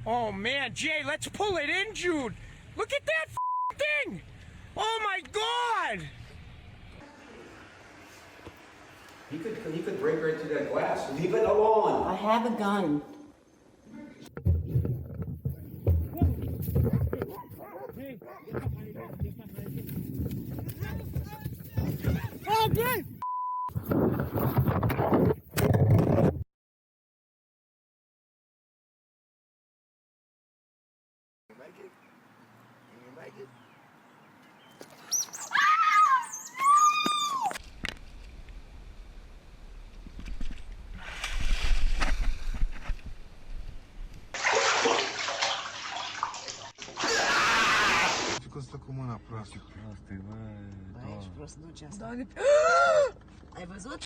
Oh man, Jay, let's pull it in, Jude. Look at that thing. Oh my God. He could break right through that glass. Leave it alone. I have a gun. Oh, good. Costă cu mâna proastă. Aici vreau să duci asta. Ai văzut?